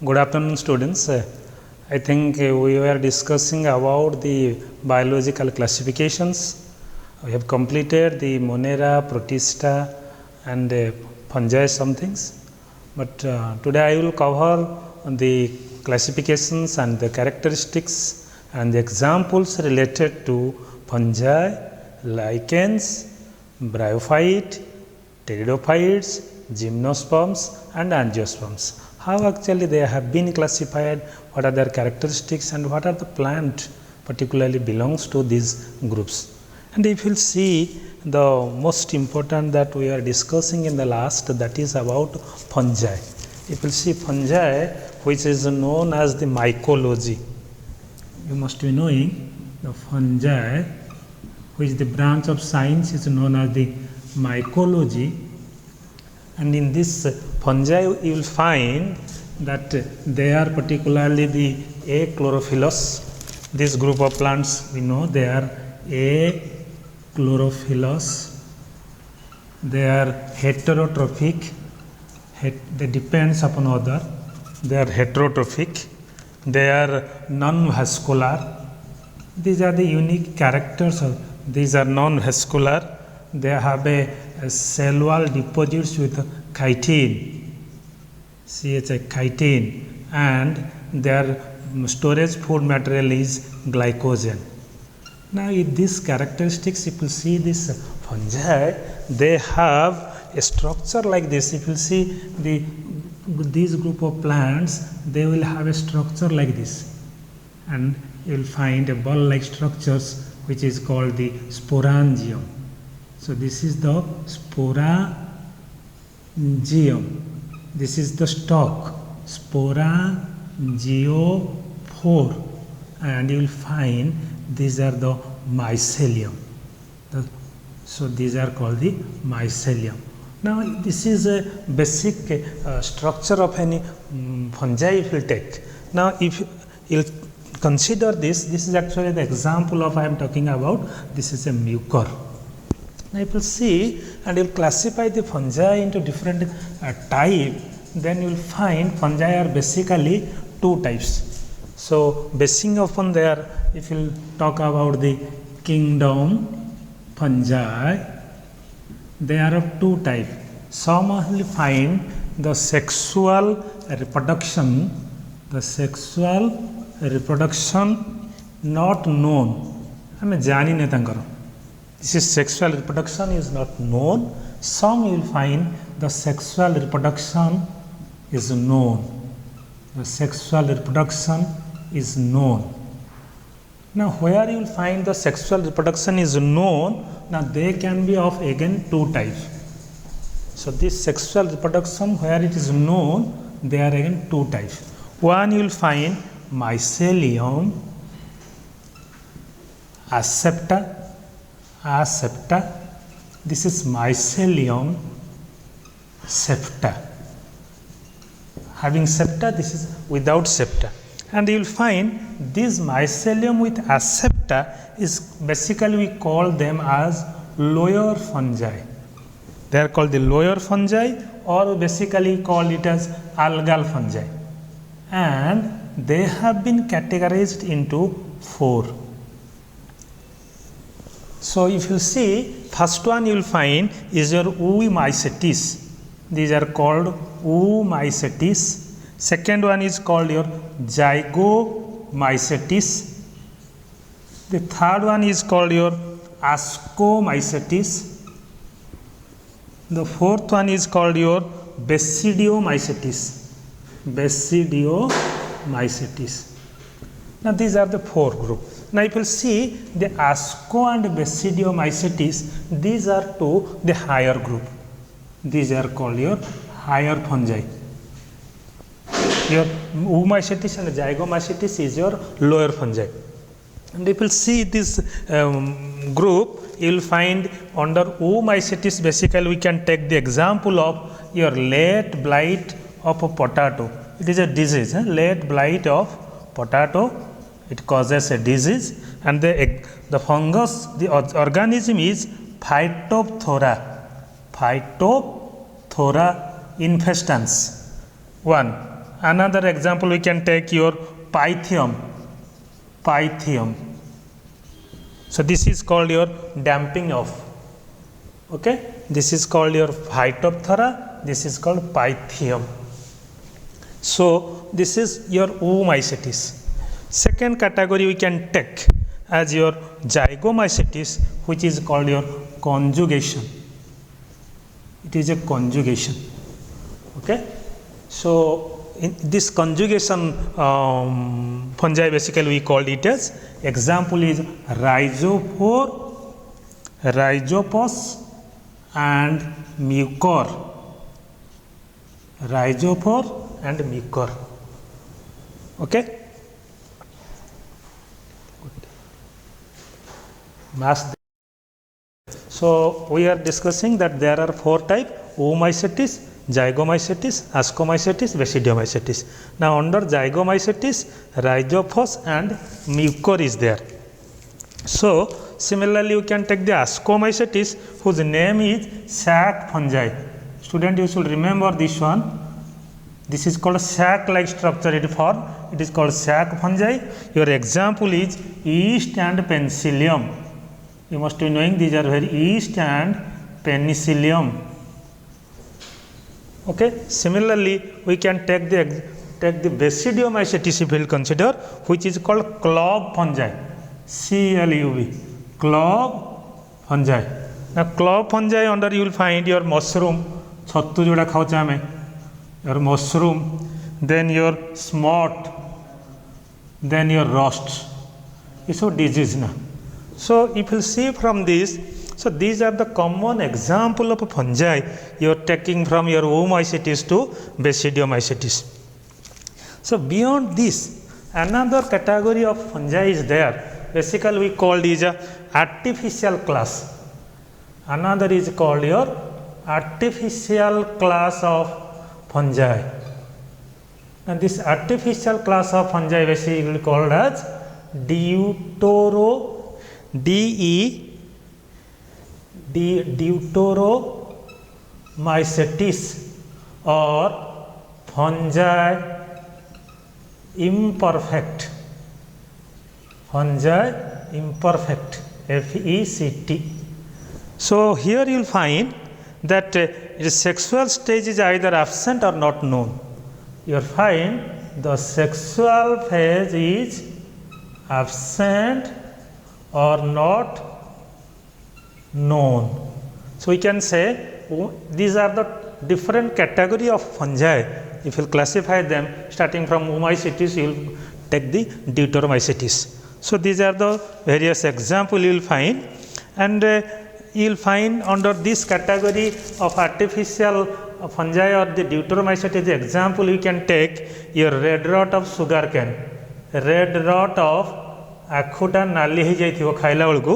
Good afternoon, students. I think we were discussing about the biological classifications. We have completed the Monera, Protista, and fungi some things. But today I will cover the classifications and the characteristics and the examples related to fungi, lichens, bryophyte, pteridophytes, gymnosperms, and angiosperms. How actually they have been classified, what are their characteristics, and what are the plant particularly belongs to these groups. And if you will see, the most important that we are discussing in the last, that is about fungi. If you see fungi, which is known as the mycology, you must be knowing the fungi, which the branch of science is known as the mycology. And in this fungi you will find that they are particularly the achlorophyllous. This group of plants we know they are achlorophyllous. They are heterotrophic. They depends upon other. They are heterotrophic. They are non-vascular. These are the unique characters of these are non-vascular. They have a cell wall deposits with chitin, chitin, and their storage food material is glycogen. Now, in these characteristics, if you see this fungi, they have a structure like this. If you see these group of plants, they will have a structure like this, and you will find a ball-like structures which is called the sporangium. So, this is the sporangium. This is the stalk, sporangiophore, and you will find these are the mycelium. So, these are called the mycelium. Now, this is a basic structure of any fungi if you take. Now, if you consider this is actually the example of I am talking about. This is a mucor. Now, if you see and you will classify the fungi into different type, then you will find fungi are basically two types. So, basing upon there, if you talk about the kingdom fungi, they are of two types. Some will find the sexual reproduction not known. This is sexual reproduction is not known. Some you will find the sexual reproduction is known. The sexual reproduction is known. Now, where you will find the sexual reproduction is known, now they can be of again two types. So, this sexual reproduction where it is known, they are again two types. One you will find mycelium asepta. This is mycelium septa. Having septa, this is without septa. And you will find this mycelium with asepta is basically we call them as lower fungi. They are called the lower fungi, or basically call it as algal fungi. And they have been categorized into four. So, if you see, first one you will find is your Oomycetes. These are called Oomycetes. Second one is called your Zygomycetes. The third one is called your Ascomycetes. The fourth one is called your Basidiomycetes. Now, these are the four groups. Now, if you see the Asco and Basidiomycetes, these are to the higher group. These are called your higher fungi. Your Oomycetes and Zygomycetes is your lower fungi. And if you see this group, you will find under Oomycetes, basically we can take the example of your late blight of a potato. It is a disease, late blight of potato. It causes a disease, and the fungus, the organism is Phytophthora infestans. One, another example we can take your Pythium. Pythium. So this is called your damping off. Okay, this is called your Phytophthora, this is called Pythium. So this is your Oomycetes. Second category we can take as your Zygomycetes, which is called your conjugation. It is a conjugation. Okay, so in this conjugation fungi basically we called it as, example is Rhizophore, Rhizopus and Mucor. Rhizophore and Mucor. Okay. Mass. So we are discussing that there are 4 types: Oomycetes, Zygomycetes, Ascomycetes, Basidiomycetes. Now under Zygomycetes, Rhizophus and Mucor is there. So similarly you can take the Ascomycetes, whose name is sac fungi. Student, you should remember this one. This is called sac like structure it form. It is called sac fungi. Your example is yeast and penicillium. You must be knowing these are very yeast and penicillium. Okay. Similarly, we can take the Basidiomycetes if we will consider, which is called clove fungi. CLUV, clove fungi. Now clove fungi under you will find your mushroom, chhattu joda khauche ame, your mushroom, then your smut, then your rust. It's a disease na. So if you see from this, so these are the common example of fungi you are taking from your Oomycetes to Basidiomycetes. So beyond this, another category of fungi is there. Basically we called is a artificial class. Another is called your artificial class of fungi. And this artificial class of fungi basically called as Deuteromycetes or fungi imperfect. Fungi imperfect, FECT. So here you will find that the sexual stage is either absent or not known. You will find the sexual phase is absent or not known. So we can say these are the different category of fungi. If you classify them starting from Oomycetes, you will take the Deuteromycetes. So these are the various examples you will find, and you will find under this category of artificial fungi or the Deuteromycetes example you can take your red rot of sugar cane. Red rot of आखुटा नाली हो जाइथिबो खाइला बेलकु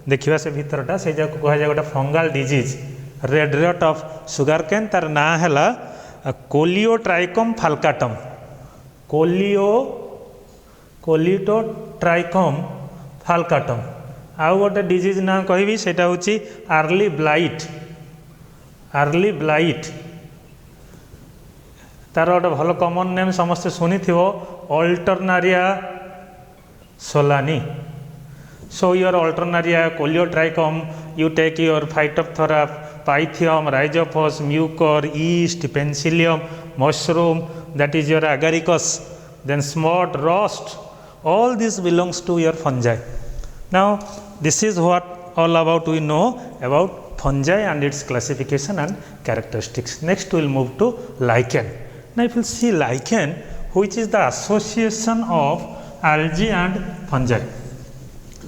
देखिबा से भीतरटा से जाको कहा जाय गोटा फंगल डिजीज रेड रट ऑफ सुगर केन तार ना हैला कोलियोट्राइकम फाल्काटम कोलिटोट्राइकम फाल्काटम आउ गोटे डिजीज ना कहबी सेटा होची अर्ली ब्लाइट तार गोटे भल कॉमन नेम समस्त सुनिथिबो alternaria Solani. So your Alternaria, Coleotrichum, you take your Phytophthora, Pythium, Rhizophus, Mucor, yeast, Penicillium, mushroom, that is your Agaricus, then smut, rust, all this belongs to your fungi. Now this is what all about we know about fungi and its classification and characteristics. Next we will move to lichen. Now if you see lichen, which is the association of algae and fungi.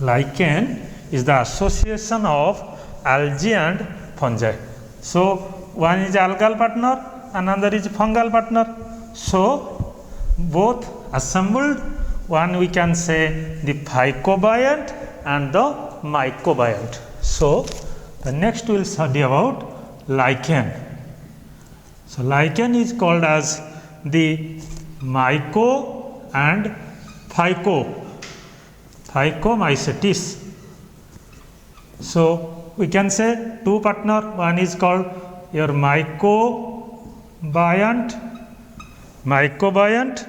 Lichen is the association of algae and fungi. So one is algal partner, another is fungal partner. So both assembled, one we can say the phycobiont and the mycobiont. So the next we will study about lichen. So lichen is called as the myco and Phycomycetes. So we can say two partner, one is called your mycobiont mycobuoyant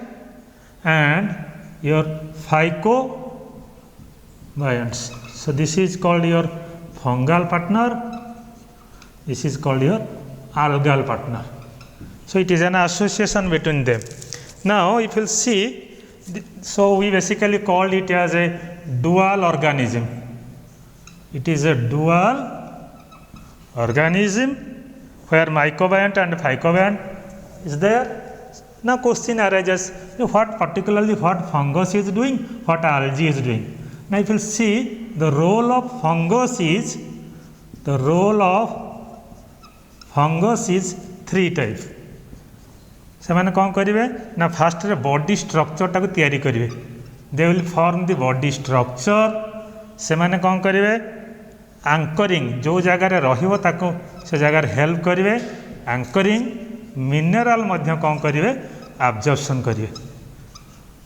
and your phycobuoyants. So this is called your fungal partner, this is called your algal partner. So it is an association between them. Now if you see, so we basically called it as a dual organism. It is a dual organism where mycobuoyant and phycobuoyant is there. Now question arises, what particularly what fungus is doing, what algae is doing. Now if you see, the role of fungus is three types. ସେମାନେ କ'ଣ କରିବେ ନା ଫାଷ୍ଟରେ body ଷ୍ଟ୍ରକ୍ଚରଟାକୁ ତିଆରି କରିବେ. ଦେ will form the body structure. ସେମାନେ କ'ଣ କରିବେ, ଆଙ୍କରିଂ ଯେଉଁ ଜାଗାରେ ରହିବ ତାକୁ ସେ ଜାଗାରେ ହେଲ୍ପ କରିବେ. ଆଙ୍କରିଂ ମିନେରାଲ ମଧ୍ୟ କ'ଣ କରିବେ, ଆବଜର୍ପସନ୍ କରିବେ.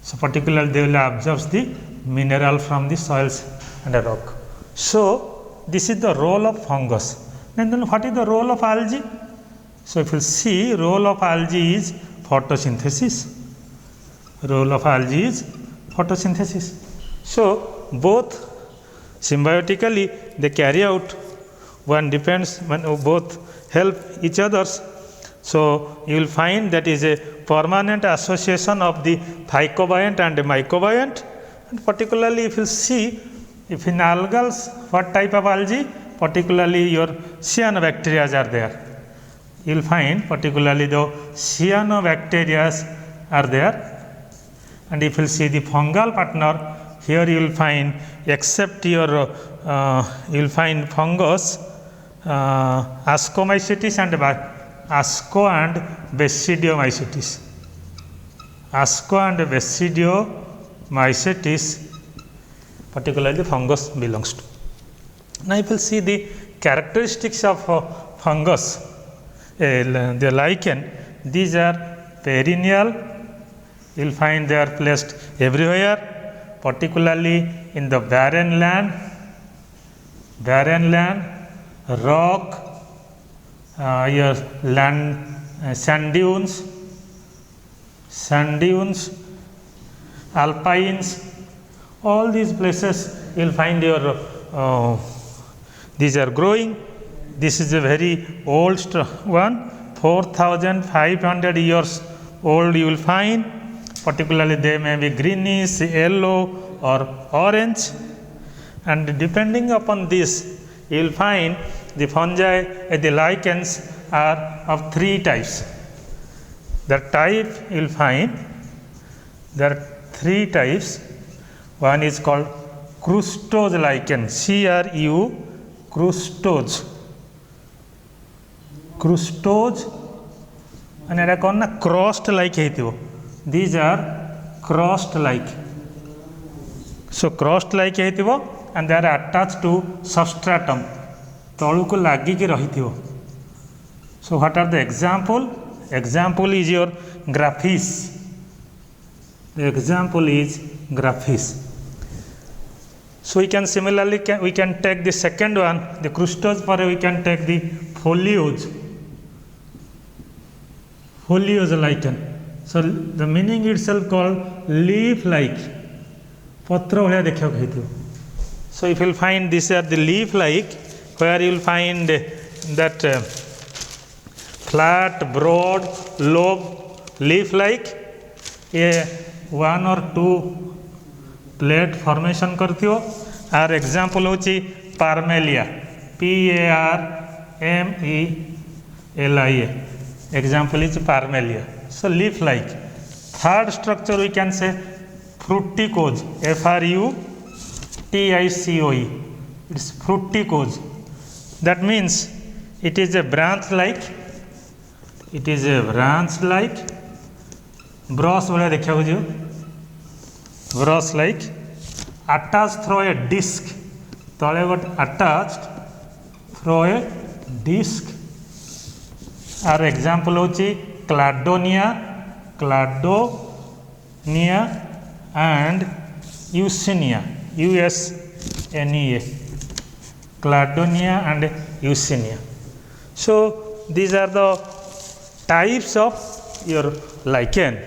So particularly they will absorb the mineral from the soils and the rock. So this is the role of fungus. Then what is the role of algae? So if you see, role of algae is photosynthesis. Role of algae is photosynthesis. So both symbiotically they carry out, one depends, when both help each others. So you will find that is a permanent association of the phycobuoyant and mycobuoyant. And particularly if you see, if in algals, what type of algae, particularly your cyanobacteria are there. You will find particularly the cyanobacteria are there. And if you see the fungal partner, here you will find, except your you will find fungus, Ascomycetes and Asco and Basidiomycetes. Asco and Basidiomycetes, particularly the fungus belongs to. Now if you see the characteristics of fungus, the lichen, these are perennial. You will find they are placed everywhere, particularly in the barren land, rock, your land, sand dunes, alpines, all these places you will find your these are growing. This is a very old one, 4,500 years old you will find. Particularly they may be greenish, yellow or orange, and depending upon this you will find the fungi, the lichens are of three types. The type you will find, there are three types. One is called crustose lichen, CRU, crustose, and it is crossed like. These are crossed like. So crossed like and they are attached to substratum. तलुको लागिकी रहिथिबो. So what are the example? Example is your graphis. The example is graphis. So we can similarly we can take the second one, the crustose, for we can take the foliose lichen. So the meaning itself called leaf like, पत्र भलिया देखिବାକୁ ହେଇଥିବ. So if you will find these are the leaf like, where you will find that flat, broad, lobe leaf like, a one or two plate formation करथियो. Our example होची Parmelia, Parmelia. Example is Parmelia. So leaf like. Third structure we can say fruticose, Fruticoe. It's fruticose. That means it is a branch like. It is a branch like. Brush भलिया देखिବାକୁ Jio. Brush like. Attached through a disc. तळे got attached through a disc. Our example होची Cladonia and Eusenia, USNEA. Cladonia and Eusenia. So these are the types of your lichen.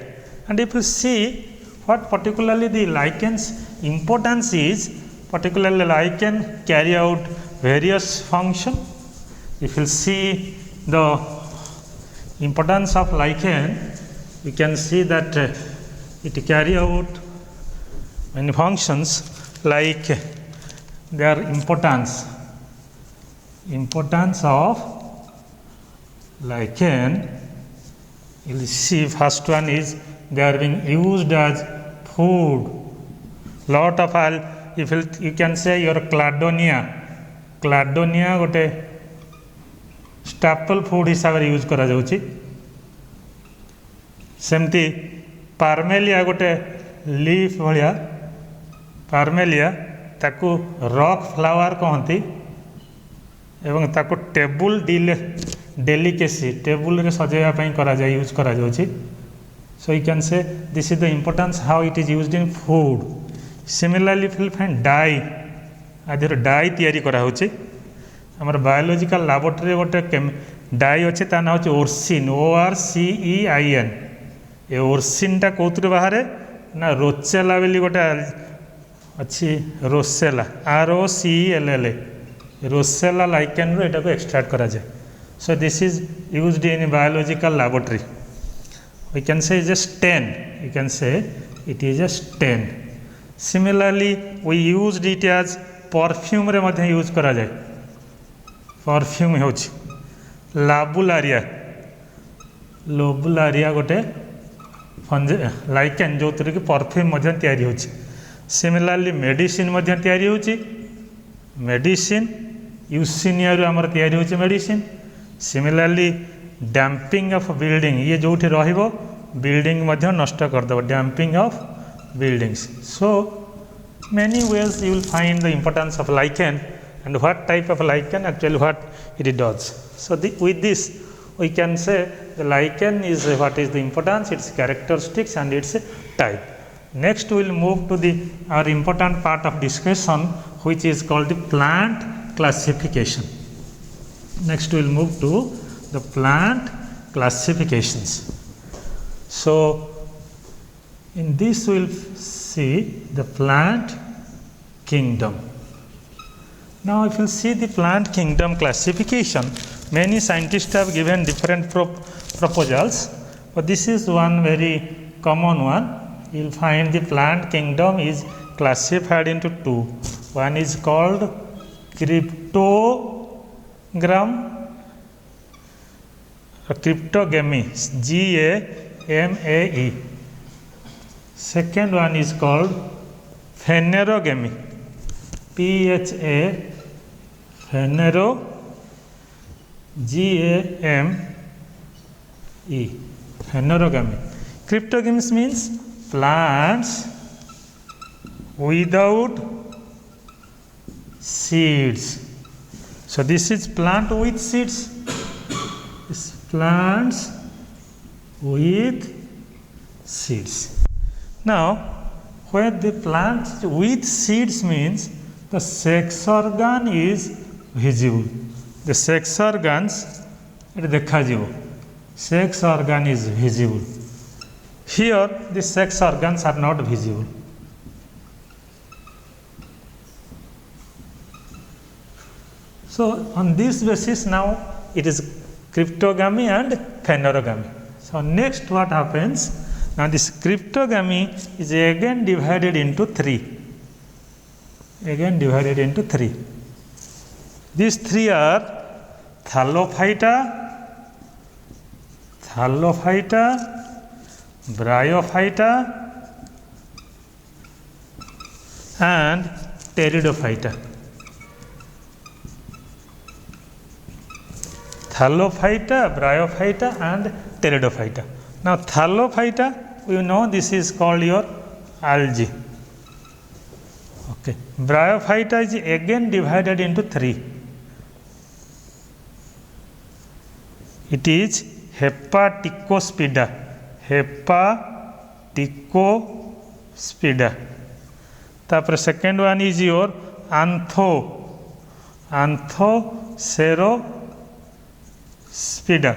And if you see what particularly the lichen's importance is, particularly lichen carry out various function. If you see the importance of lichen, we can see that it carry out many functions, like their importance of lichen. You will see first one is they are being used as food. Lot of if you can say your cladonia gote staple food हिसाब रे use करा जाउची. सेमती पार्मेलिया गोटे leaf भलिया, पार्मेलिया ताकू rock flower कहती एवं ताकू टेबुल डेलिकेसी टेबुल रे सजाइबा पई करा जाय यूज करा जाउची. So you can say this is the importance how it is used in food. Similarly फिल फाइन डाई आदि डाई तैयारी करा होची. हमर बायोलॉजिकल लैबोरेटरी गोटे डाई अच्छे ता ना हो ओर्सिन, ORCEIN. ए ओर्सिन टा कौतरे बाहर ना रोचेला बेली गोटे अच्छी रोसेला ROCELLA रोसेला लाइकेन रो एटा को एक्सट्रैक्ट करा जाए. So this is used in biological laboratory. We can say is a stain, you can say it is a stain. Similarly we used it as perfume रे मध्य use करा जाए. Perfume होची लोबुलारिया गोटे लाइकेन जो कि परफ्यूम मध्य तैयारी होची. सिमिलरली मेडिसिन मध्य तैयारी होची. मेडिसिन यूसिनिया रो हमर तैयारी होची medicine. Similarly damping of building, ये जोठी रहिबो बिल्डिंग मध्य नष्ट कर दबो, damping of buildings. So many ways you will find the importance of lichen and what type of lichen actually what it does. So with this we can say the lichen is what is the importance, its characteristics and its type. Next we will move to the our important part of discussion, which is called the plant classification. Next we will move to the plant classifications. So in this we will see the plant kingdom. Now if you see the plant kingdom classification, many scientists have given different proposals, but this is one very common one. You will find the plant kingdom is classified into two. One is called cryptogamy, GAMAE. Second one is called phanerogamy, PHA, phanero, GAME, phanerogamy. Cryptogamy means plants without seeds. So this is plant with seeds. This plants with seeds. Now when the plants with seeds means the sex organ is visible. The sex organs dekha jibo, sex organ is visible. Here the sex organs are not visible. So on this basis now it is cryptogamy and phanerogamy. So next what happens, now this cryptogamy is again divided into three. These three are Thallophyta, Bryophyta and Pteridophyta. Thallophyta, Bryophyta and Pteridophyta. Now Thallophyta, you know this is called your algae. Okay. Bryophyta is again divided into three. It is Hepaticospida. Tapre second one is your Anthocerospida.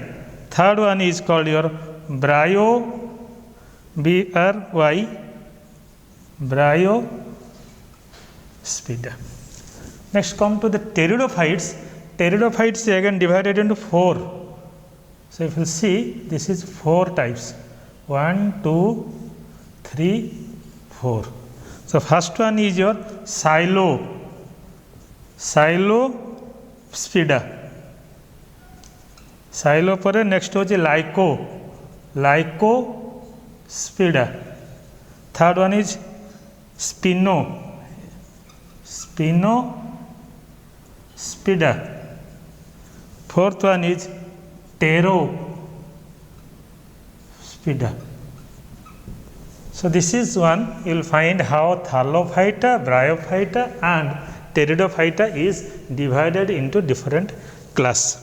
Third one is called your Bryophyta. BRY, Bryospida. Next come to the pteridophytes. Pteridophytes is again divided into 4. So if you see, this is 4 types. 1, 2, 3, 4. So first one is your Psilospida. Silo pore next hoche Lycospida. Third one is Spinospida. Fourth one is Pterospida. So this is one, you will find how Thallophyta, Bryophyta and Pteridophyta is divided into different class.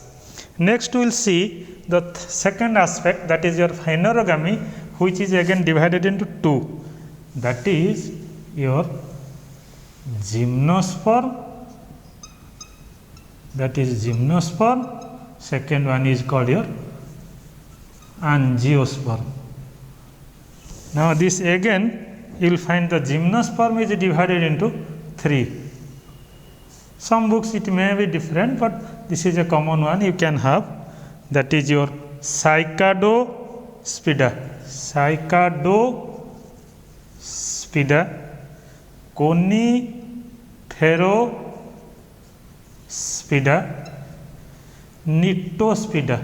Next we will see the second aspect, that is your phanerogamy, which is again divided into 2. That is your gymnosperm. Second one is called your angiosperm. Now this again you will find the gymnosperm is divided into 3. Some books it may be different, but this is a common one you can have. That is your Cycadospida, Coniferospida, Cnitospida.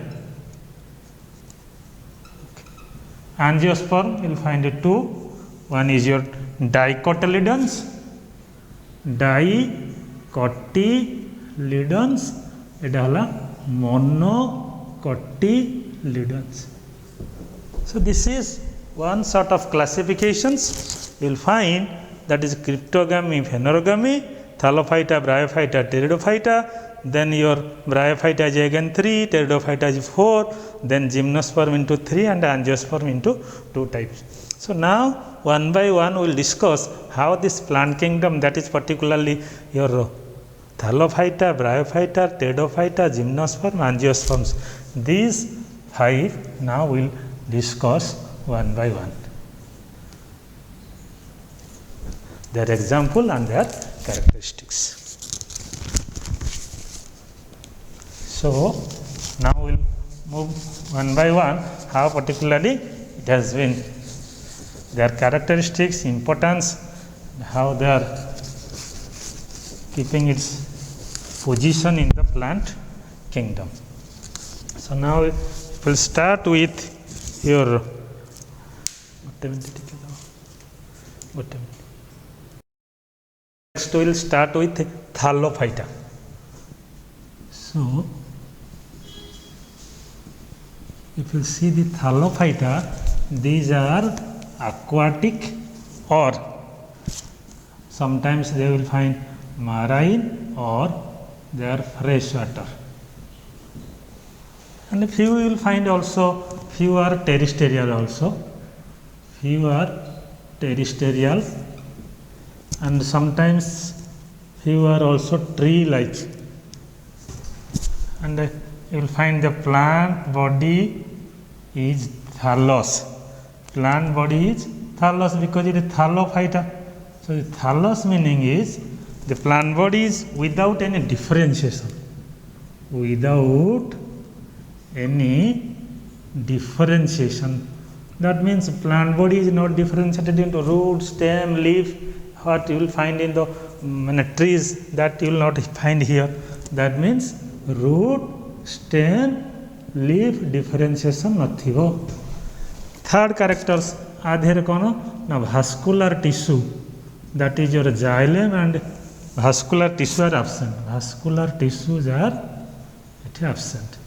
Angiosperm you will find it 2. One is your Dicotyledons, এটা হলো monocotyledons. So this is one sort of classifications you will find, that is cryptogamy, phanerogamy, Thallophyta, Bryophyta, Pteridophyta. Then your Bryophyta is again 3, Pteridophyta is 4, then gymnosperm into 3 and angiosperm into 2 types. So now one by one we will discuss how this plant kingdom, that is particularly your Thallophyta, Bryophyta, Pteridophyta, gymnosperm, angiosperms. These 5 now we will discuss one by one. Their example and their characteristics. So now we will move one by one how particularly it has been, their characteristics, importance, how they are keeping its position in the plant kingdom. So now we will start with your next we will start with Thallophyta. So if you see the Thallophyta, these are aquatic or sometimes they will find marine or they are freshwater. And few you will find also, few are terrestrial also. Few are terrestrial and sometimes few are also tree-like. And you will find the plant body is thallus. Plant body is thallus because it is Thallophyta. So the thallus meaning is the plant body is without any differentiation. Without any differentiation. That means plant body is not differentiated into root, stem, leaf. What you will find in the trees, that you will not find here. That means root, stem, leaf differentiation नथिबो. Third characters आधेर कौन ना vascular tissue, that is your xylem and vascular tissue are absent. Vascular tissues are absent.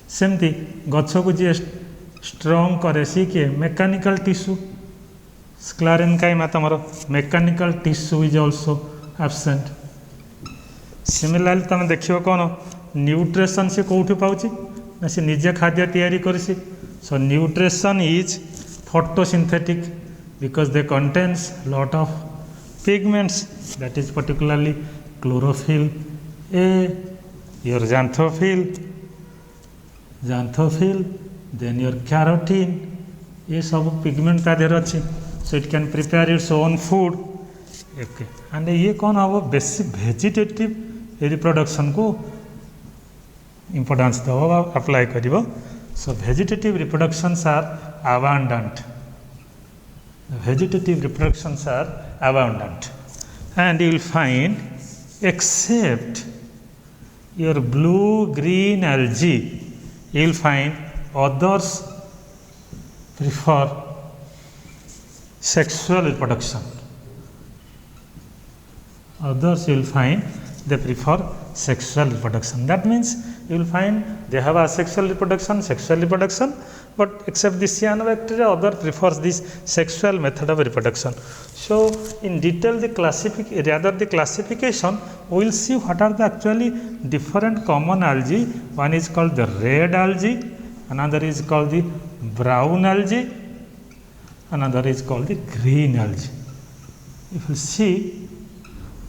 सेमती गछ को G strong करे सी के mechanical tissue, sclerenchyma तमरो mechanical tissue is also absent. Similarly तुम देखियो कौन न्यूट्रिशन से कौटू पाउची ना से निजे खाद्य तैयारी करसी. So nutrition is photosynthetic because they contains lot of pigments, that is particularly chlorophyll A, your xanthophyll, then your carotene, ये सब पिगमेंट ता देर अच्छी so it can prepare its own food okay and ये कौन हम बेसी वेजिटेटिव रिप्रोडक्शन को इम्पोर्टेंस दब अप्लाई कर so vegetative reproductions are abundant vegetative reproductions are abundant and you will find except your blue green algae you will find others prefer sexual reproduction others you will find they prefer sexual reproduction that means you will find they have asexual reproduction sexual reproduction but except the cyanobacteria other prefers this sexual method of reproduction so in detail the classification we will see what are the actually different common algae one is called the red algae another is called the brown algae another is called the green algae if you see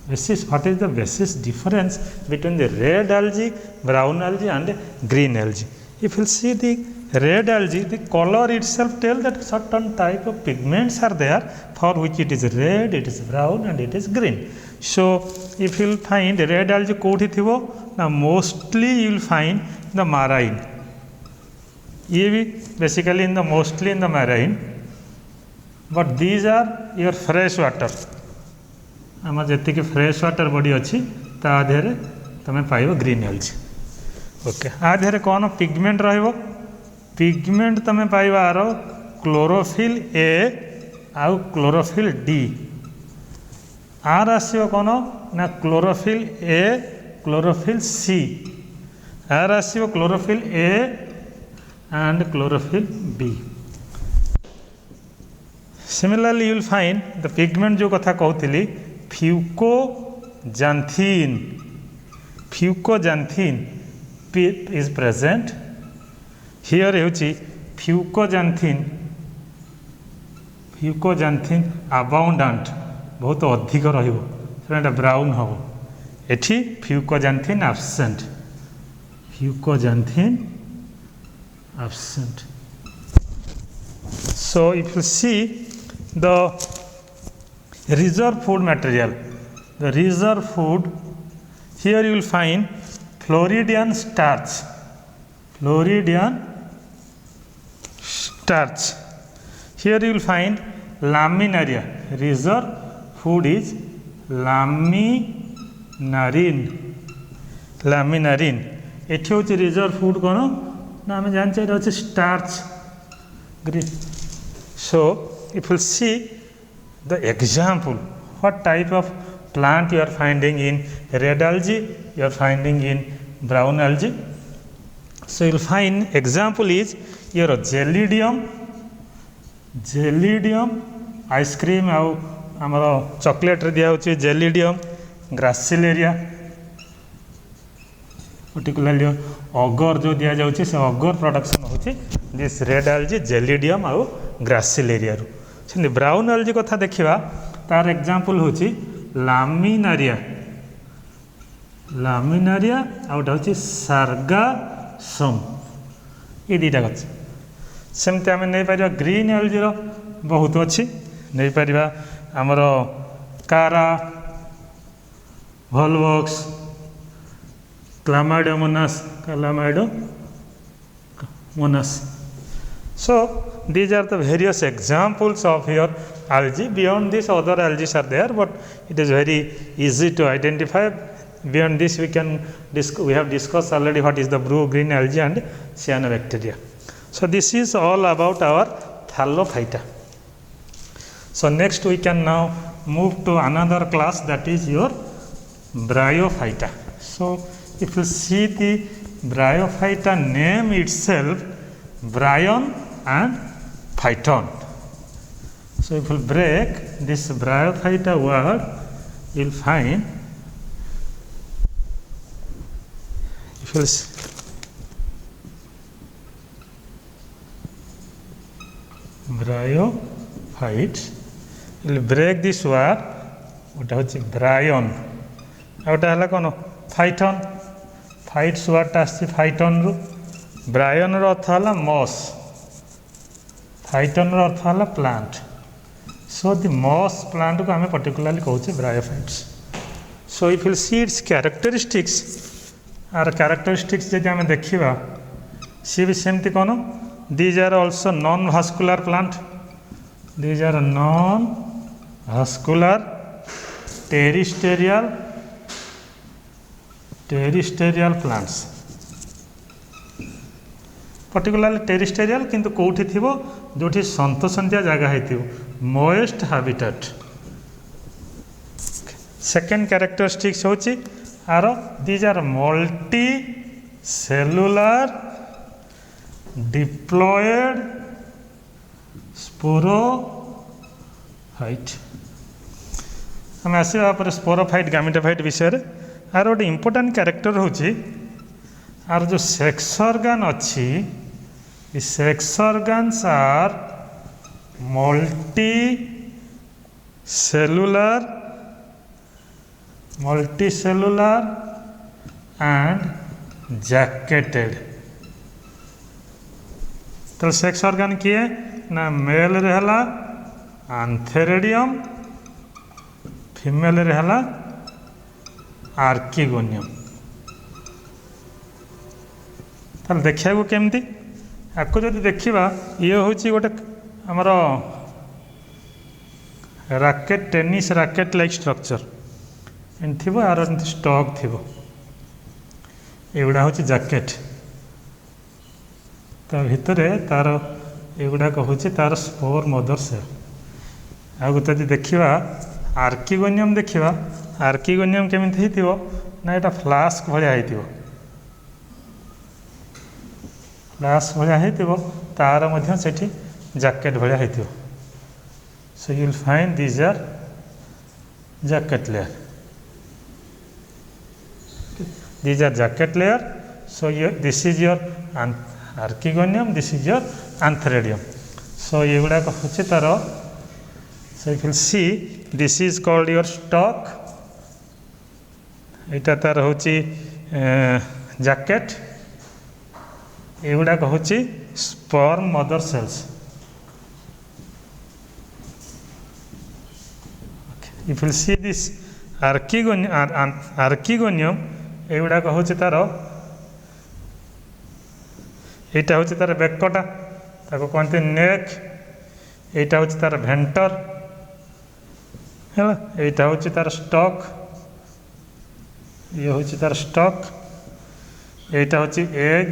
what is the basis difference between the red algae brown algae and green algae if you see the red algae the color itself tell that certain type of pigments are there for which it is red it is brown and it is green so if you will find red algae कोठी थिवो ना mostly you will find the marine ये भी basically in the mostly in the marine but these are your fresh water आम जी fresh water body अच्छी ता देहरे तुम पाइब green algae okay आ देहरे कौन पिगमेंट रहिबो पिगमेंट तुम पाइब आर क्लोरोफिल ए आउ क्लोरोफिल डी आर आसो कौन ना क्लोरोफिल ए क्लोरोफिल सी आर आसो chlorophyll A and chlorophyll B similarly you will find the pigment जो कथा कहती fucoxanthin is present here होची fucoxanthin abundant बहुत अधिक रहिबो सेटा ब्राउन हबो एठी fucoxanthin absent so if you see the reserve food material the reserve food here you will find Floridian starch here you will find laminaria reserve food is laminarin एठी होची reserve food कोन ना हम जानचे एटा होची starch green so if you see the example what type of plant you are finding in red algae you are finding in brown algae so you will find example is your gellidium ice cream au amaro chocolate रे दिया होची gellidium gracilaria particularly agar जो दिया जाउची से agar production होची this red algae gellidium au gracilaria रू छे ब्राउन एल्जी कथा देखिबा तार एग्जांपल होची लामिनारिया आउट होची सार्गासम ये दीटा गछ सेमते हम नै परिबा ग्रीन एल्जी रो बहुत अछि नै परिबा हमरो कारा वोल्वॉक्स Chlamydomonas so these are the various examples of your algae beyond this other algae are there but it is very easy to identify beyond this we have discussed already what is the blue green algae and cyanobacteria so this is all about our thallophyta so next we can now move to another class that is your bryophyta so if you see the bryophyta name itself bryon and phyton so if you break this bryophyta word you will find if you bryophytes you will break this word what is bryon out hala kono phyton phytes word aschi phyton ru bryon ro arth hala moss phyton अर्थ है plant so the moss plant को आम particularly कहूँ bryophytes so if we'll see its characteristics आर characteristics जब आम देखा सी भी सेमती कौन these are also non vascular plant these are non vascular terrestrial plants particularly terrestrial किंतु कौटी थी जो सन्तसंतिया जगह है मोएस्ट हाबिटेट सेकेंड कैरेक्टरिस्टिक्स होची आर these are multi cellular diploid sporophyte आम आसवा स्पोरोफाइट गामेटोफाइट विषय आर गोटे इम्पोर्टाट कैरेक्टर होची आर जो सेक्स ऑर्गन अच्छी sex organs are multi cellular and jacketed तो सेक्स ऑर्गन किए ना मेल रहला आंथेरेडियम फीमेल रहला आर्किगोनियम ताल देखा केमती आपको जब देखा ये हूँ गोटे आमर racket tennis racket like structure एम थी आर स्टक थी एगुड़ा हूँ जैकेट ता भितर तार एगुड़ाक हूँ तार स्पोर मदर सेल आगे देखा आर्किगोनियम देखा आर्किगोनियम केमिति हो ना यहाँ फ्लास्क भाया हो फ्लास्क भाया हो तार मध्य सेठी जैकेट भाया हो so you will find these are jacket layer these are jacket layer so this is your archegonium this is your antheridium so ये गुड़ा होचे तार so if you see this is called your stalk एटा तार होची jacket ये गुड़ा होची sperm mother cells okay. if you see this archegonium एगुड़ाक हूँ तार यहाँ हूँ तार बेकटा कहते नेक यहाँ हूँ तार भेंटर है यहाँ हूँ तार स्टक ये हूँ तार स्टक यहाँ हूँ एग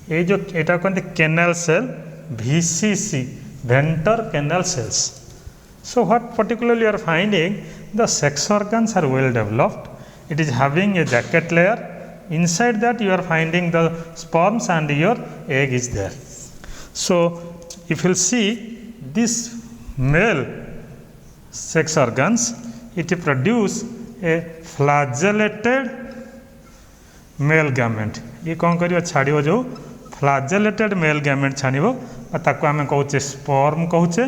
ये जो यहाँ कहते canal cell VCC ventral canal cells so what particularly you are finding the sex organs are well developed it is having a jacket layer inside that you are finding the sperms and your egg is there so if you see this male sex organs it produce a flagellated male gamete ये कौन करियो छाड़ियो जो flagellated male gamete छाड़ियो ताको आमे कहूचे sperm कहूचे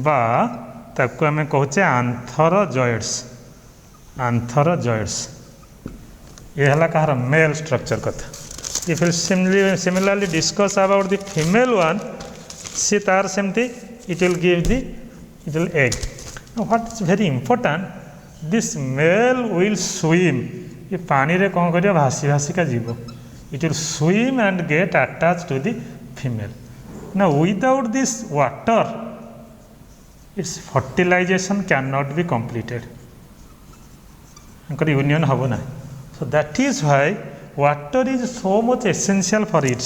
बा ताको आमे कहूचे antherozoids ये है कहार मेल स्ट्रक्चर कथा if we'll similarly discuss about the female one सी तार सेमती it will give the it will egg what is very important this male will swim ये पानी रे कौन करियो भासी भासिका जीव it will swim and get attach to the female ना without this water its fertilization can not be completed union हम ना so that is why water is so much essential for it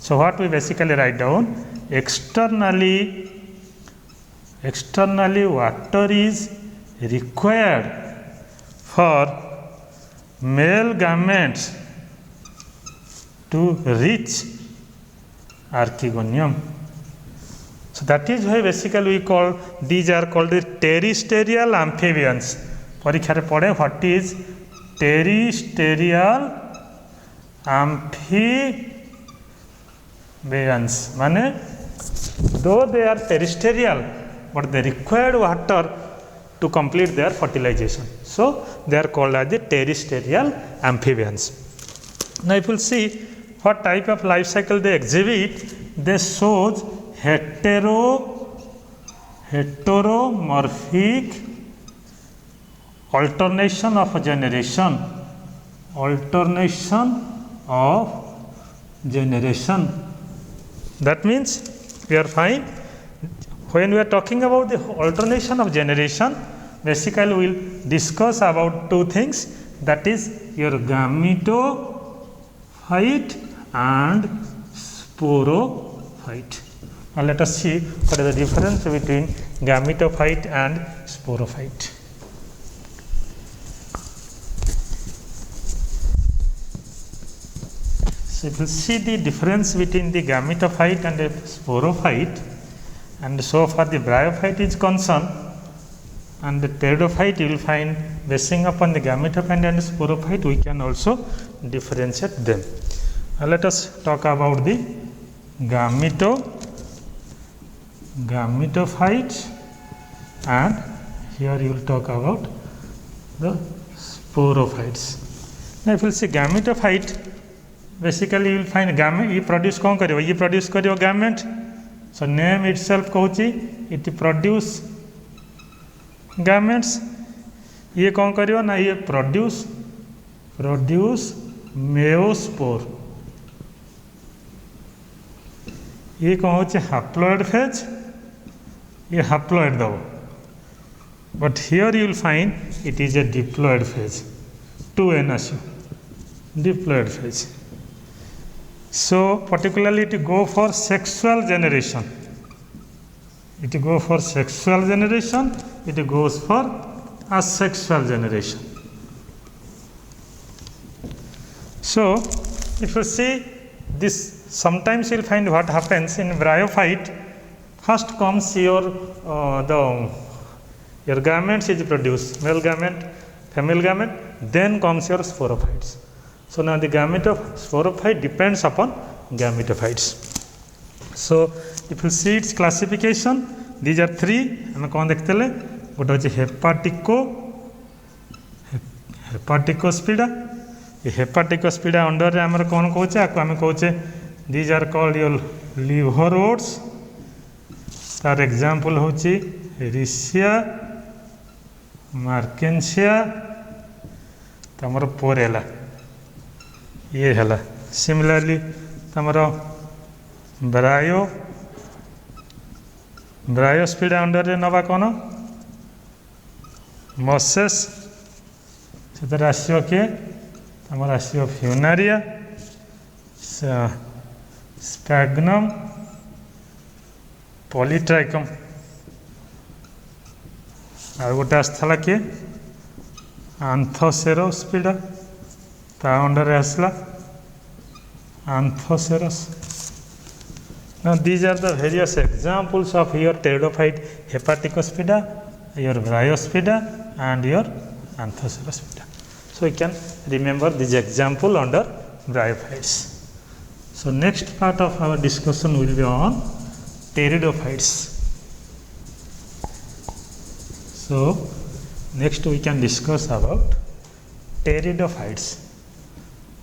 so what we basically write down externally water is required for male gametes to reach archegonium so that is why basically we call these are called the terrestrial amphibians परीक्षा पढ़े what is terrestrial amphibians माने though they are terrestrial but they required water to complete their fertilization. So they are called as the terrestrial amphibians. Now if you see what type of life cycle they exhibit, they shows heteromorphic alternation of generation. That means we are fine when we are talking about the alternation of generation. Basically we will discuss about two things, that is your gametophyte and sporophyte. Now let us see what is the difference between gametophyte and sporophyte. So if you see the difference between the gametophyte and the sporophyte, and so far the bryophyte is concerned, and the pteridophyte you will find basing upon the gametophyte and sporophyte we can also differentiate them. Now let us talk about the gametophyte, and here you will talk about the sporophytes. Now if you see gametophyte, basically you will find gamete, ये produce कौन करेगा, ये produce करेगा gamete. So name itself कहूची it produce gametes. ये कौन करियो ना, ये produce meiospore. ये कौन होचे haploid phase, ये haploid दबो. But here you will find it is a diploid phase. 2n assume diploid phase. So particularly it go for sexual generation. It go for sexual generation. It goes for asexual generation. So if you see this, sometimes you will find what happens in bryophyte. First comes your your gametes is produced, male gamete, female gamete. Then comes your sporophytes. So now the gamete of sporophyte depends upon gametophytes. So if you see its classification, these are three. हमें कौन देखते ले? गोटे होचे hepaticospida. ये hepaticospida under रे हमर कौन कहचे? आको हमें कहचे these are called your liveroids. तार एग्जांपल होची Riccia, Markensia, तमरो पोरेला. ये हला. Similarly तमरो ब्रायोस्पिडा अंडर रे नवा कौन? मोसेस. सेतर आसियो के तमर आसियो फ्यूनारिया, स्पैग्नम, पॉलीट्राइकम. आ गोटे आसला के आंथोसेरोस्पिडा, ता अंडर रे आसला Anthoceros. Now these are the various examples of your pteridophyte: hepaticospida, your bryospida, and your anthocerospida. So you can remember this example under bryophytes. So next part of our discussion will be on pteridophytes. So next we can discuss about pteridophytes.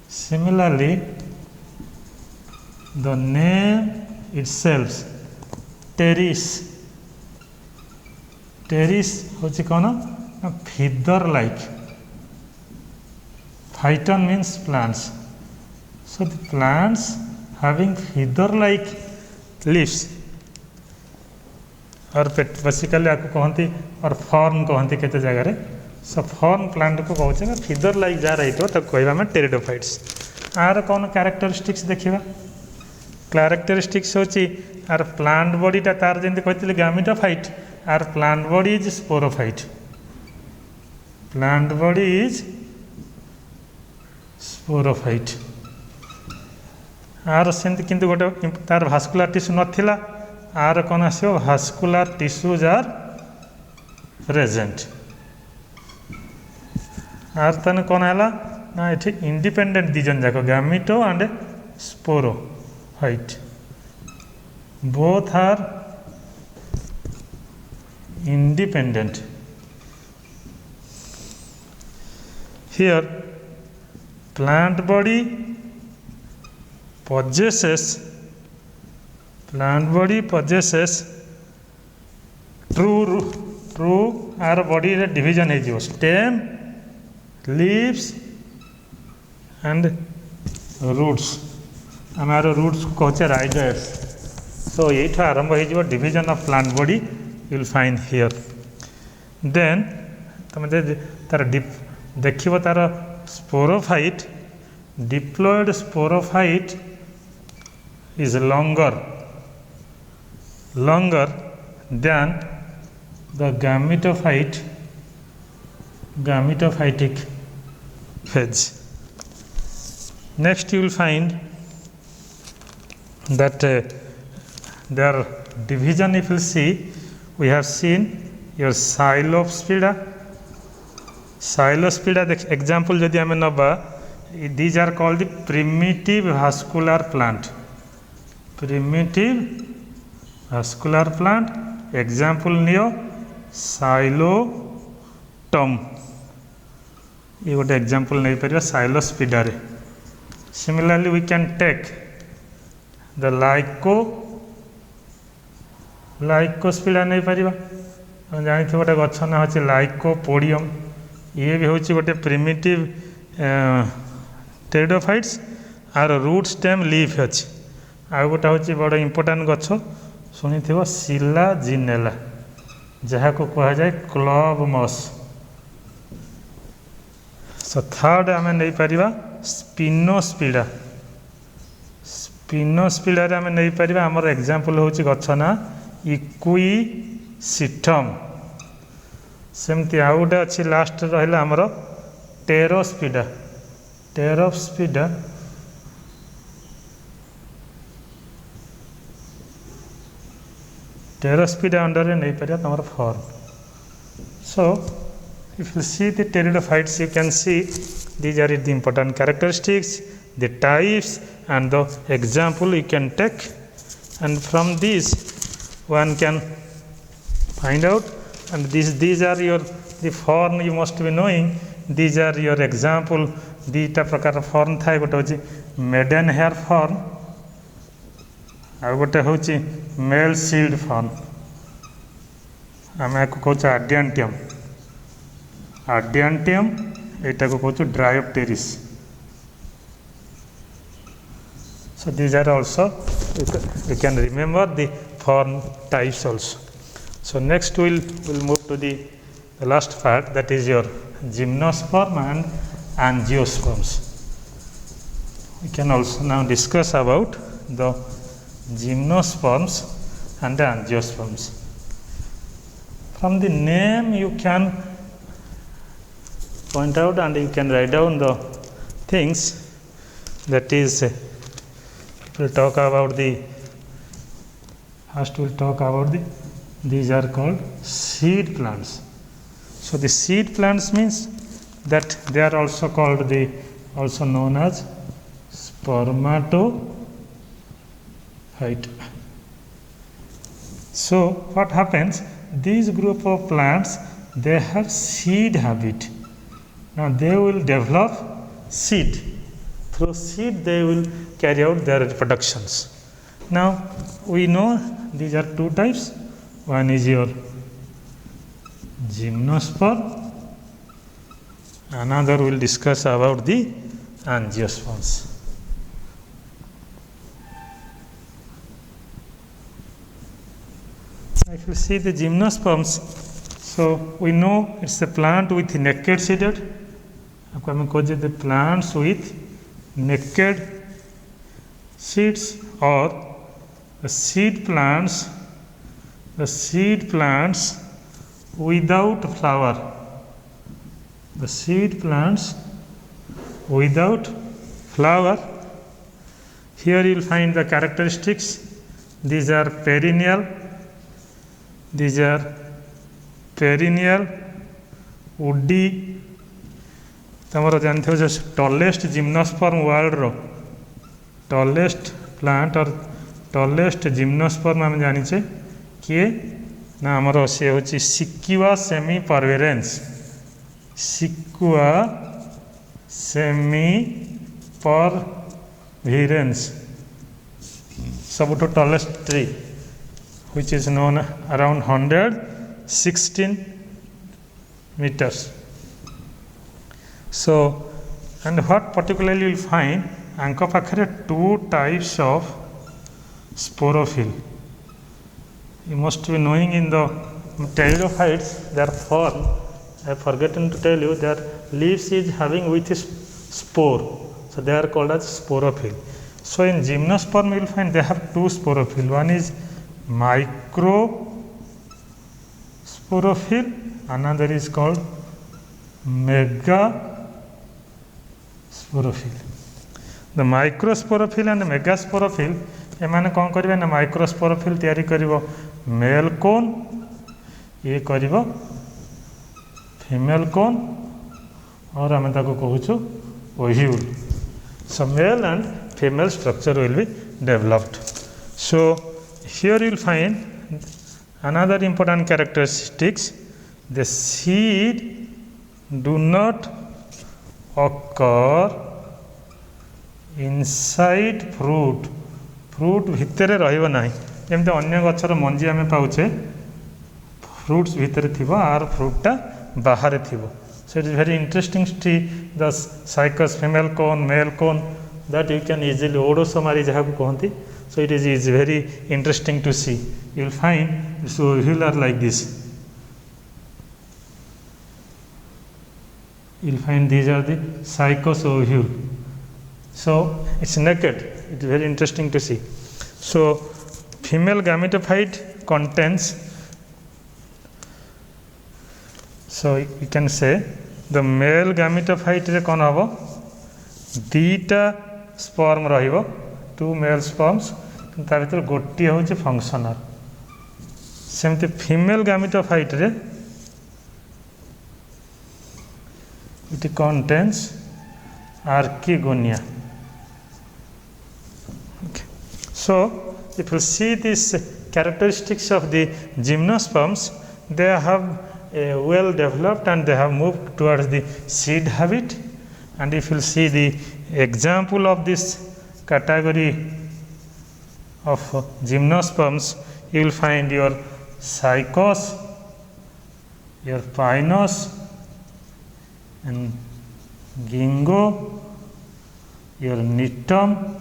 Similarly, the name itself, pteris. Pteris होची कौन? Feather like. Phyton means plants. So the plants having feather like leaves. और basically आपको कहती और form कहती केते जगह रे. सो फॉर्म प्लांट को कहते फीदर लाइक जहाँ रही तो कहवा में टेरिडोफाइट्स. आर कौन कैरेक्टरिस्टिक्स देखा? कैरेक्टरिस्टिक्स होची आर प्लांट बॉडीटा तार जमी कहते गैमेटोफाइट, आर plant body is sporophyte. Plant body is sporophyte. आर सेमती किंतु गोटे तार भास्कुलर टिश्यू नथिला. आर कौन आसो? Vascular tissues are present. आर तने कौन है ना ये इंडिपेंडेंट दीजन जाक gameto and sporophyte. Both are independent. Here plant body possesses plant body possesses true आर बॉडी रे डिवीजन हो स्टेम लीव्स एंड रूट्स आम आर रूट्स कहे राइडर्स सो ये आरंभ हो division of plant body you will find here then तुम तार देखिए तार sporophyte diploid sporophyte is longer than the gametophytic phase. Next you will find that their division, if you see, we have seen your Xylopspida example jodi ame naba, these are called the primitive vascular plant. Primitive vascular plant example neo Xylotom ये गोटे example नहीं परिया Xylospida रे. Similarly we can take the Lycospida नहीं परिया हम जानी थे गोटे गछ ना होची Lycopodium ये भी होची गोटे primitive pteridophytes आर root stem leaf होची आ गोटे हूँ बड़ इंपोर्टाट गछ शुणी थो सिलाजिनेला जहाँ को कह जाए क्लब मस. सो थर्ड आम नहीं पार स्पिनोस्पिडा आम नहीं पार आमर एग्जांपल हूँ गछ ना इक्विसिटम सेमती आउ गोटे अच्छी लास्ट रहा आमर टेरोस्पिडा Pterospida under नहीं पारिया तमर form. So if you see the pteridophytes you can see these are the important characteristics, the types and the example you can take, and from these one can find out, and these are your the form you must be knowing. These are your example. दीटा प्रकार form थाए गोटे होची maiden hair form आ गोटे हूँ mail sealed form आम को कौच Adiantum यहाँ को कौच Dryopteris. So these are also you can remember the fern types also. So next we'll move to the last part that is your gymnosperm and angiosperms. We can also now discuss about the gymnosperms and the angiosperms. From the name you can point out and you can write down the things, that is we'll talk about the first we'll talk about these are called seed plants. So the seed plants means that they are also called also known as spermatophyte. So what happens, these group of plants they have seed habit. Now they will develop seed. Through seed they will carry out their reproductions. Now we know these are two types. One is your gymnosperm, another we will discuss about the angiosperms. If you see the gymnosperms, so we know it's a plant with naked seeded. The plants with naked seeds or the seed plants without flower. The seed plants without flower. Here you will find the characteristics. These are perennial. woody. तमर जानते हो जो tallest gymnosperm world रो tallest plant और tallest gymnosperm आम जानीचे किए ना आमर सी हूँ सिक्युआ सेमी परवेरेन्स. सिक्युआ सेमी परवेरेन्स सबुठो tallest tree which is known around 116 meters. So, and what particularly you will find, आंक पाखरे two types of sporophyll. You must be knowing in the pteridophytes their form, I have forgotten to tell you, their leaves is having with spore, so they are called as sporophyll. So in gymnosperm you will find they have two sporophyll, one is microsporophyll, another is called megasporophyll. The microsporophyll and the megasporophyll, एमाने कौन करिवे ना microsporophyll तैयारी करिवो male cone, ये करिवो female cone, और आमे ताको कहूछु ओह्यूल. So male and female structure will be developed. So here you will find another important characteristics. The seed do not occur inside fruit. Fruit भितर रहिबो नाही, जेमते अन्य गछर मंजी आमे पाउछे फ्रूट्स भितर थिबो आर फ्रूटटा बाहर थिबो. So it is very interesting to see the cycles, female cone, male cone, that you can easily ओडोसोमारी जहाँ को कहती. So it is very interesting to see. You will find so ovules are like this. You will find these are the cycos ovule. So it's naked. It's very interesting to see. So female gametophyte contains, so you can say the male gametophyte रे कौन हबो दीटा sperm रहिबो, two male sperms, ता भीतर गोटी होचे functional. सेमते female gametophyte रे it contains archegonia. Okay. So if you see these characteristics of the gymnosperms, they have well developed and they have moved towards the seed habit. And if you see the example of this category of gymnosperms, you will find your cycos, your pinus, and gingo, your nitum.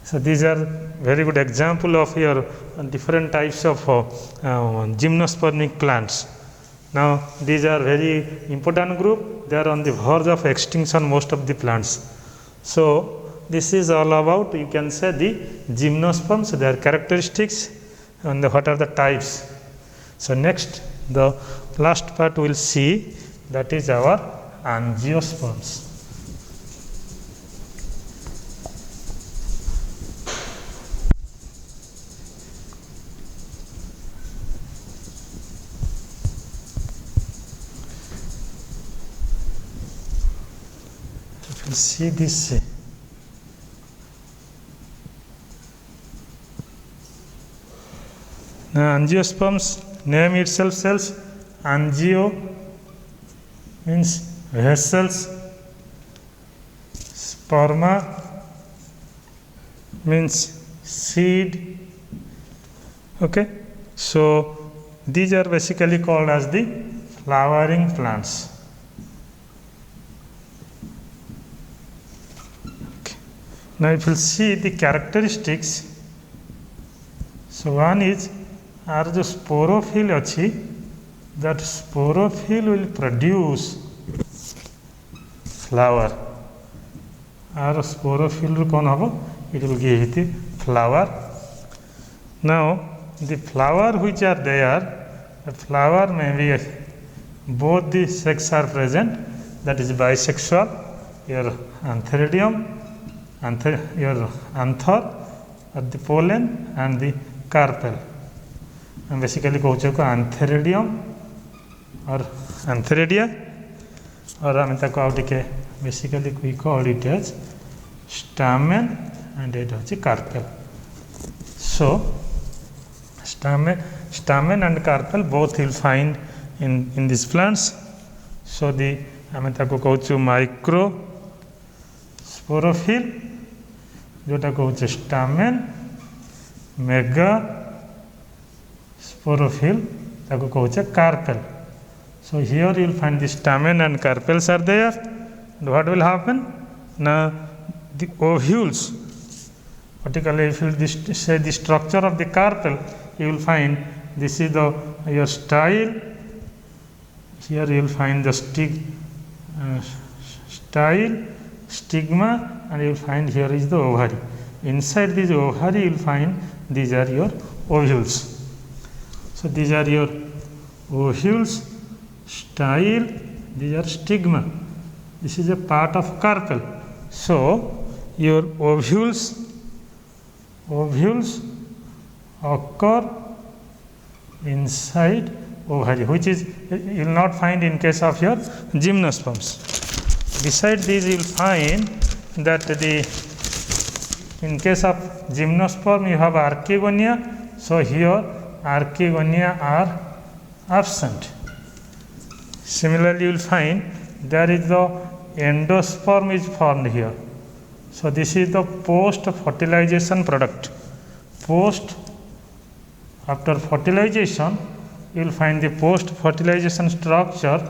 So these are very good example of your different types of gymnospermic plants. Now these are very important group. They are on the verge of extinction, most of the plants. So this is all about, you can say, the gymnosperms, their characteristics and what are the types. So next, the last part we will see, that is our angiosperms. If you see this, angiosperms, name itself says angio means vessels, sperma means seed. Okay, so these are basically called as the flowering plants. Okay. Now if you see the characteristics, so one is our जो sporophyll अच्छी, that sporophyll will produce flower. Our sporophyll कौन हबो? It will give the flower. Now the flower which are there, the flower may be both the sex are present, that is bisexual. Your antheridium, your anther, the pollen and the carpel. And basically कहूँ को antheridium or antheridia, और आम ताको आउ टिके basically we call it as stamen and it is carpel. So stamen and carpel both you will find in these plants. So the आम ताको कहूँ microsporophyll जोटा कहूँ स्टामेन मेगा स्पोरोफिल ताको कहूँ carpel. So here you will find the stamen and carpels are there. And what will happen? Now the ovules, particularly if you say the structure of the carpel, you will find this is the your style. Here you will find the style, stigma, and you will find here is the ovary. Inside this ovary you will find these are your ovules. So these are your ovules, style, these are stigma. This is a part of carpel. So your ovules occur inside ovary, which is you will not find in case of your gymnosperms. Besides these, you will find that in case of gymnosperm you have archegonia. So here archegonia are absent. Similarly, you will find there is the endosperm is formed here. So this is the post fertilization product. After fertilization, you will find the post fertilization structure,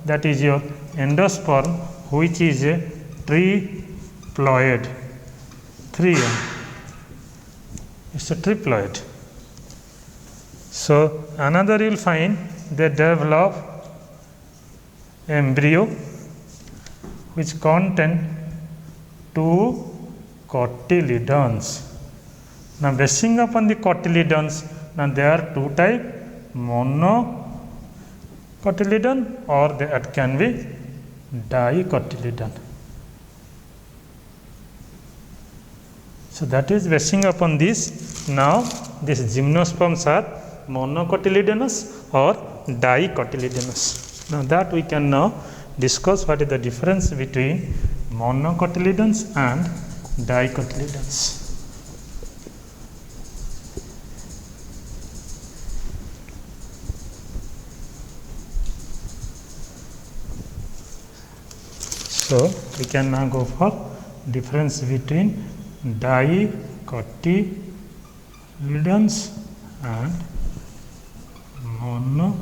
that is your endosperm, which is a triploid. 3M. It's a triploid. So another you will find they develop embryo which contain 2 cotyledons. Now basing upon the cotyledons, now there are 2 types, monocotyledon or that can be dicotyledon. So that is basing upon this. Now these gymnosperms are monocotyledonous or dicotyledonous. Now that we can now discuss what is the difference between monocotyledons and dicotyledons. So we can now go for difference between dicotyledons and mono.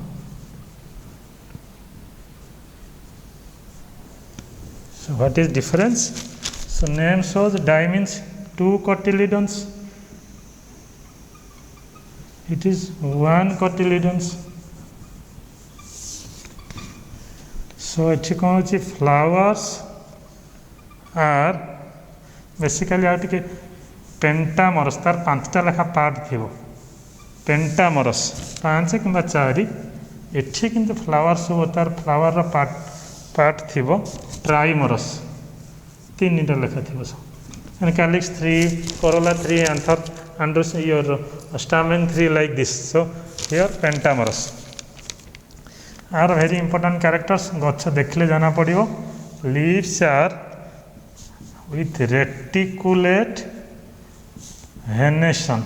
So what is difference? So name shows di means 2 cotyledons. It is 1 cotyledons. So eଠି कौन होची flowers are basically आउ टिके पेंटामरस तार 5टा लेखा part थिबो. पेंटामरस 5 किंबा 4. एठी किंतु फ्लावर्स हो तार फ्लावर रा पार्ट थिबो ट्राइमरस 3टा लेखा थिबो. And calyx 3, corolla 3, anther, andrus, your stamen 3 like this. So here pentamerous. Are very important characters. गच्छ देखले जाना पड़िबो. Leaves are with reticulate venation.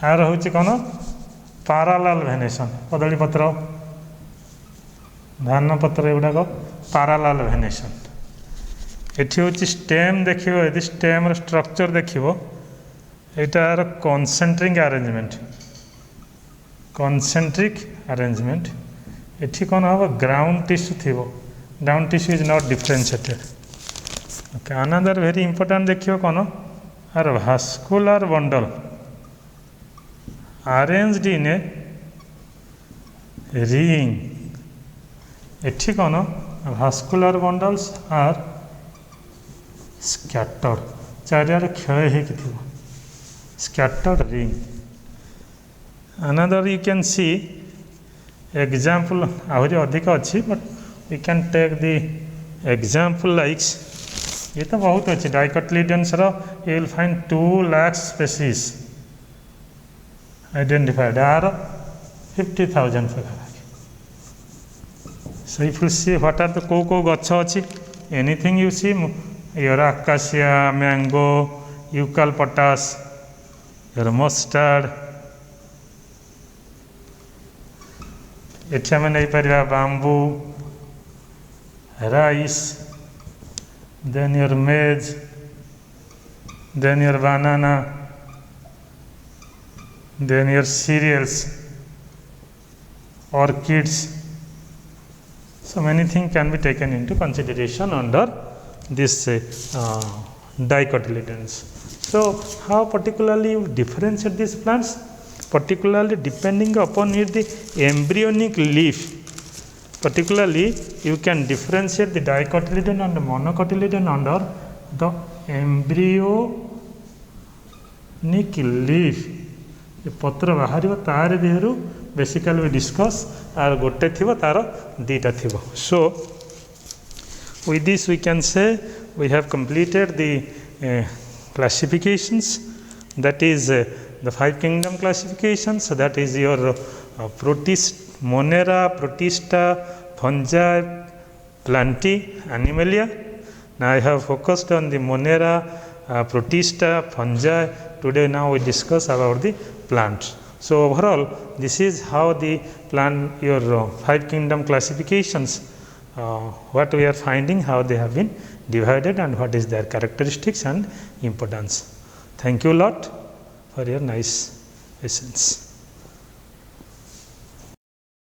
आर होची कोन parallel venation. कदली पत्र, धान पत्र एगुड़ाक parallel venation. एठी होची stem देखिबो. यदि stem र structure देखिबो, एटार concentric arrangement. एठी कोन हबो ground tissue थिबो. Ground tissue is not differentiated. Okay, another very important देखिबो कोन आर vascular bundle arranged in a ring. एठी कोन vascular bundles are scattered. चारियार क्षय हेकि थिबो. Scattered ring. Another you can see example आहुरी अधिक अच्छी, but we can take the example like ये तो बहुत अच्छी dicotyledons row you will find 2 lakh species identified. are 50,000 So if you see what are the ko gacha achi, anything you see, your acacia, mango, eucalyptus, your mustard, एठी आमे नै परिबा bamboo, rice, then your maize, then your banana, then your cereals, orchids. So many things can be taken into consideration under this dicotyledons. So how particularly you differentiate these plants? Particularly depending upon the embryonic leaf. Particularly you can differentiate the dicotyledon and the monocotyledon under the embryonic leaf. The पत्र बाहर तार देहरु basically we discuss are गोटे थिबो तार दीटा थिबो. So with this we can say we have completed the classifications, that is the 5 kingdom classifications. So that is your Monera, Protista, Fungi, Plantae, Animalia. Now I have focused on the Monera, Protista, Fungi. Today now we discuss about the plants. So overall this is how the plant, your 5 kingdom classifications, what we are finding, how they have been divided and what is their characteristics and importance. Thank you a lot for your nice lessons.